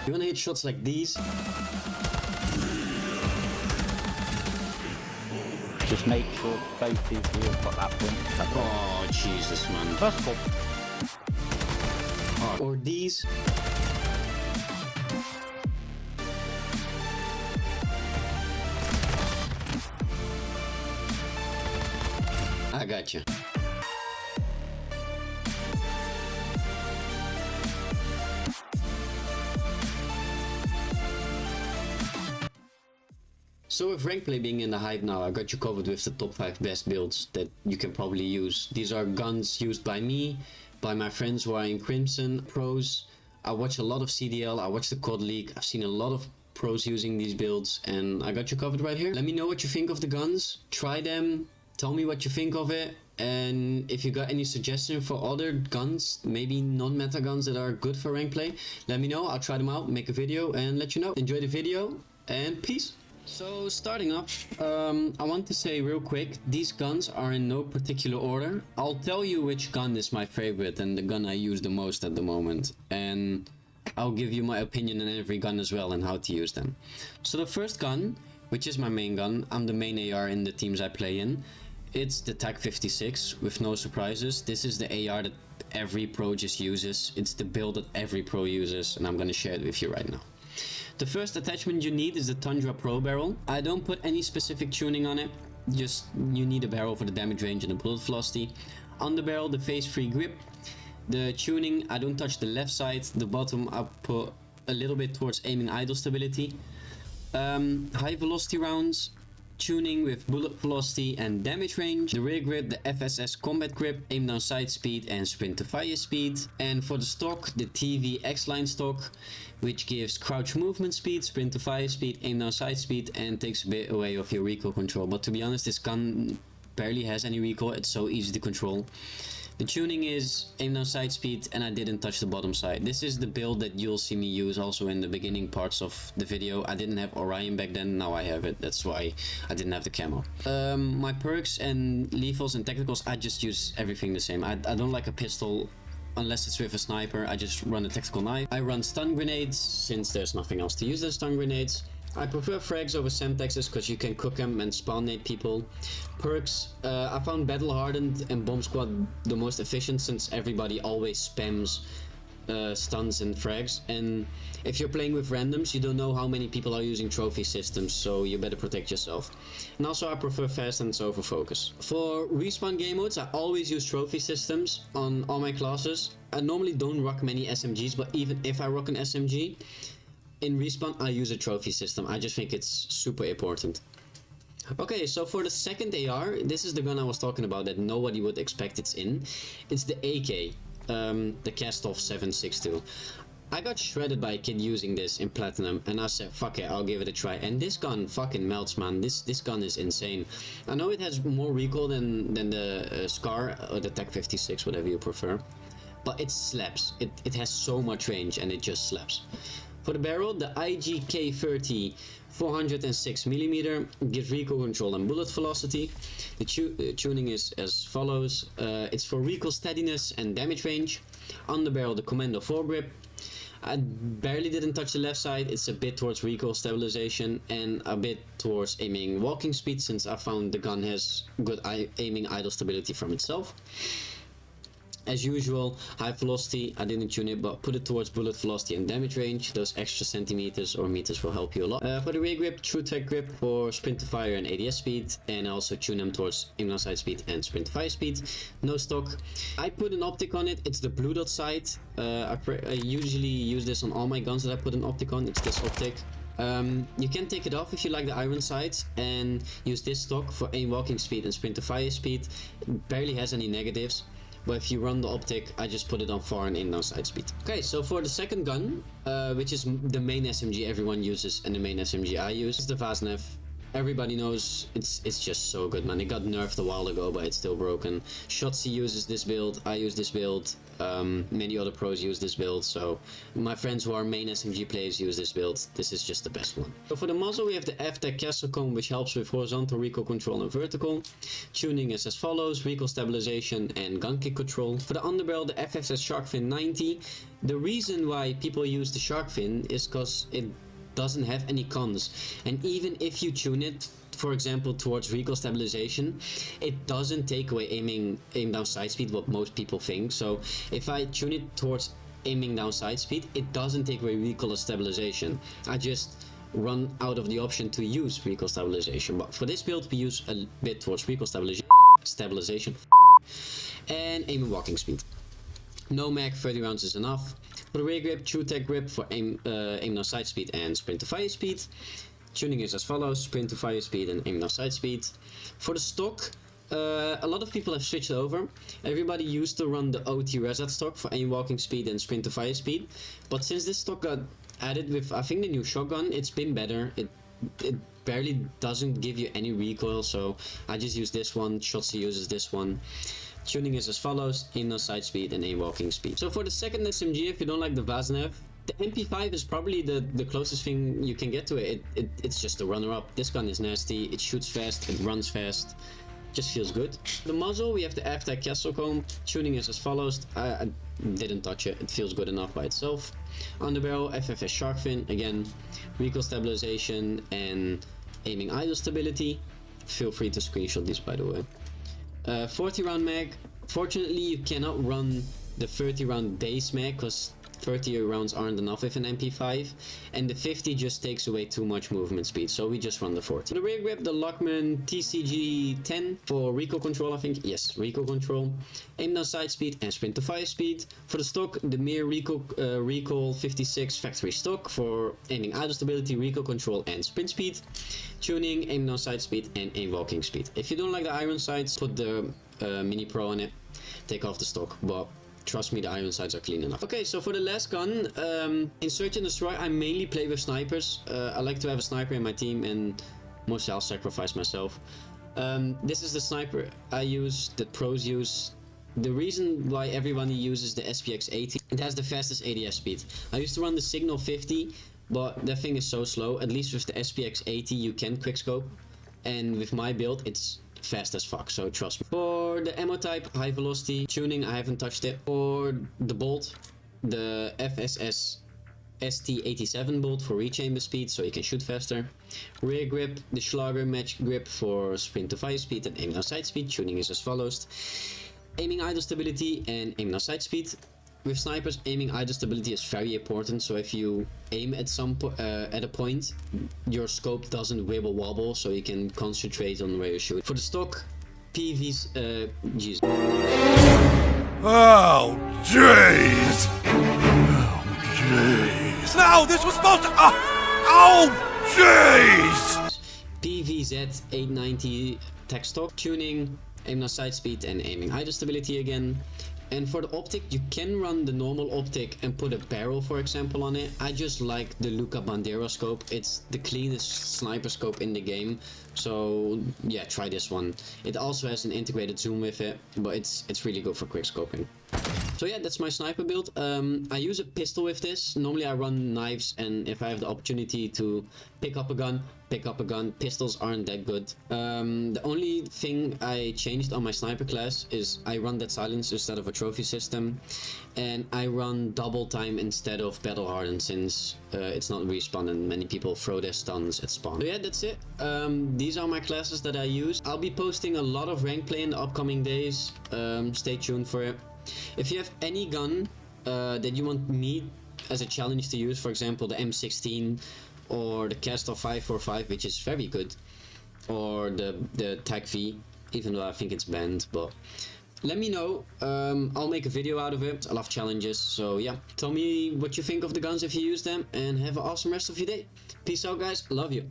You wanna hit shots like these. Just make sure both of you have got that point. Oh, Jesus, man. First of all. Or these. I gotcha. So with rank play being in the hype now, I got you covered with the top 5 best builds that you can probably use. These are guns used by me, by my friends who are in Crimson, pros. I watch a lot of CDL, I watch the COD League, I've seen a lot of pros using these builds, and I got you covered right here. Let me know what you think of the guns, try them, tell me what you think of it, and if you got any suggestions for other guns, maybe non-meta guns that are good for rank play, let me know. I'll try them out, make a video, and let you know. Enjoy the video, and peace. So starting up, I want to say real quick, these guns are in no particular order. I'll tell you which gun is my favorite and the gun I use the most at the moment, and I'll give you my opinion on every gun as well and how to use them. So the first gun, which is my main gun, I'm the main AR in the teams I play in. It's the TAC 56 with no surprises. This is the AR that every pro just uses. It's the build that every pro uses, and I'm gonna share it with you right now. The first attachment you need is the Tundra Pro barrel. I don't put any specific tuning on it, just you need a barrel for the damage range and the bullet velocity. On the barrel, the phase-free grip. The tuning, I don't touch the left side. The bottom, I put a little bit towards aiming idle stability. High velocity rounds, tuning with bullet velocity and damage range. The rear grip, the FSS combat grip, aim down sight speed and sprint to fire speed. And for the stock, the TV X-line stock, which gives crouch movement speed, sprint to fire speed, aim down sight speed, and takes a bit away of your recoil control. But to be honest, this gun barely has any recoil, it's so easy to control. The tuning is aim down sight speed, and I didn't touch the bottom side. This is the build that you'll see me use also in the beginning parts of the video. I didn't have Orion back then, now I have it, that's why I didn't have the camo. My perks and lethals and technicals, I just use everything the same. I don't like a pistol unless it's with a sniper. I just run a tactical knife. I run stun grenades since there's nothing else to use as stun grenades. I prefer frags over semtexes because you can cook them and spawn nade people. Perks, I found battle hardened and bomb squad the most efficient since everybody always spams stuns and frags, and if you're playing with randoms you don't know how many people are using trophy systems, so you better protect yourself. And also I prefer fast hands over focus. For respawn game modes, I always use trophy systems on all my classes. I normally don't rock many SMGs, but even if I rock an SMG in respawn, I use a trophy system. I just think it's super important. Okay, so for the second AR, this is the gun I was talking about that nobody would expect it's in. It's the AK, the Kastov 7.62. I got shredded by a kid using this in Platinum, and I said, fuck it, I'll give it a try. And this gun fucking melts, man. This gun is insane. I know it has more recoil than the Scar or the TAC 56, whatever you prefer, but it slaps. It has so much range, and it just slaps. For the barrel, the IGK30 406mm gives recoil control and bullet velocity. The tuning is as follows. It's for recoil steadiness and damage range. On the barrel, the Commando foregrip. I barely didn't touch the left side. It's a bit towards recoil stabilization and a bit towards aiming walking speed, since I found the gun has good aiming idle stability from itself. As usual, high velocity, I didn't tune it, but put it towards bullet velocity and damage range. Those extra centimeters or meters will help you a lot. For the rear grip, true tech grip for sprint to fire and ADS speed, and I also tune them towards aim down sight speed and sprint to fire speed. No stock. I put an optic on it. It's the blue dot sight. I usually use this on all my guns that I put an optic on. It's this optic. You can take it off if you like the iron sights and use this stock for aim walking speed and sprint to fire speed. It barely has any negatives. But if you run the optic, I just put it on far and aim down sight speed. Okay, so for the second gun, which is the main SMG everyone uses and the main SMG I use, is the Vaznev everybody knows it's just so good, man. It got nerfed a while ago, but it's still broken. Shotzi uses this build, I use this build, many other pros use this build, so my friends who are main SMG players use this build. This is just the best one. So for the muzzle, we have the FTech Castle Cone, which helps with horizontal recoil control and vertical. Tuning is as follows: recoil stabilization and gun kick control. For the underbarrel, the FSS Shark Fin 90. The reason why people use the Shark Fin is because it doesn't have any cons, and even if you tune it, for example, towards recoil stabilization, it doesn't take away aim down sight speed, what most people think. So if I tune it towards aiming down sight speed, it doesn't take away recoil stabilization. I just run out of the option to use recoil stabilization. But for this build, we use a bit towards recoil stabilization and aim and walking speed. No mag, 30 rounds is enough. For the rear grip, true tech grip for aim down sight speed and sprint to fire speed. Tuning is as follows: sprint to fire speed and aim down sight speed. For the stock, a lot of people have switched over. Everybody used to run the OT reset stock for aim walking speed and sprint to fire speed, but since this stock got added with, I think, the new shotgun, it's been better. It barely doesn't give you any recoil, so I just use this one. Shotzi uses this one. Tuning is as follows: aim down sight speed and aim walking speed. So for the second SMG, if you don't like the Vaznev, the MP5 is probably the closest thing you can get to it. It's just a runner-up. This gun is nasty, it shoots fast, it runs fast, just feels good. The muzzle, we have the FTech Castle Cone. Tuning is as follows: I didn't touch it, it feels good enough by itself. Underbarrel, FFS Shark Fin, again, recoil stabilization and aiming idle stability. Feel free to screenshot these, by the way. 40 round mag. Fortunately, you cannot run the 30 round base mag because 30 rounds aren't enough with an MP5, and the 50 just takes away too much movement speed, so we just run the 40. For the rear grip, the Lachmann TCG10 for recoil control, I think. Yes, recoil control. Aim down sight speed and sprint to fire speed. For the stock, the Mir recoil 56 factory stock for aiming idle stability, recoil control and sprint speed. Tuning, aim down sight speed and aim walking speed. If you don't like the iron sights, put the Mini Pro on it. Take off the stock, but trust me, the iron sights are clean enough. Okay, so for the last gun, in Search and Destroy, I mainly play with snipers. I like to have a sniper in my team, and mostly I'll sacrifice myself. This is the sniper I use, that pros use. The reason why everybody uses the SPX 80, it has the fastest ADS speed. I used to run the Signal 50, but that thing is so slow. At least with the SPX 80 you can quickscope, and with my build it's fast as fuck, so trust me. For the ammo type, high velocity. Tuning, I haven't touched it. For the bolt, the FSS ST87 bolt for reach aim speed, so you can shoot faster. Rear grip, the Schlager match grip for sprint to fire speed and aim down sight speed. Tuning is as follows: aiming idle stability and aim down sight speed. With snipers, aiming idle stability is very important, so if you aim at at a point, your scope doesn't wibble wobble, so you can concentrate on where you shoot. For the stock, PV's jeez. Oh jeez! Oh jeez! No, this was supposed to. Oh jeez! PVZ 890 tech stock. Tuning, aim down sight speed and aiming idle stability again. And for the optic, you can run the normal optic and put a barrel, for example, on it. I just like the Luca Bandera scope. It's the cleanest sniper scope in the game. So yeah, try this one. It also has an integrated zoom with it, but it's really good for quick scoping. So yeah, that's my sniper build. I use a pistol with this. Normally I run knives, and if I have the opportunity to pick up a gun. Pistols aren't that good. The only thing I changed on my sniper class is I run that silence instead of a trophy system, and I run double time instead of battle hardened, since it's not respawn and many people throw their stuns at spawn. So yeah, that's it. These are my classes that I use. I'll be posting a lot of rank play in the upcoming days. Stay tuned for it. If you have any gun that you want me as a challenge to use, for example the M16 or the Kastov 545, which is very good, or the Tag V, even though I think it's banned, but let me know. I'll make a video out of it. I love challenges, so yeah, tell me what you think of the guns if you use them, and have an awesome rest of your day. Peace out, guys. Love you.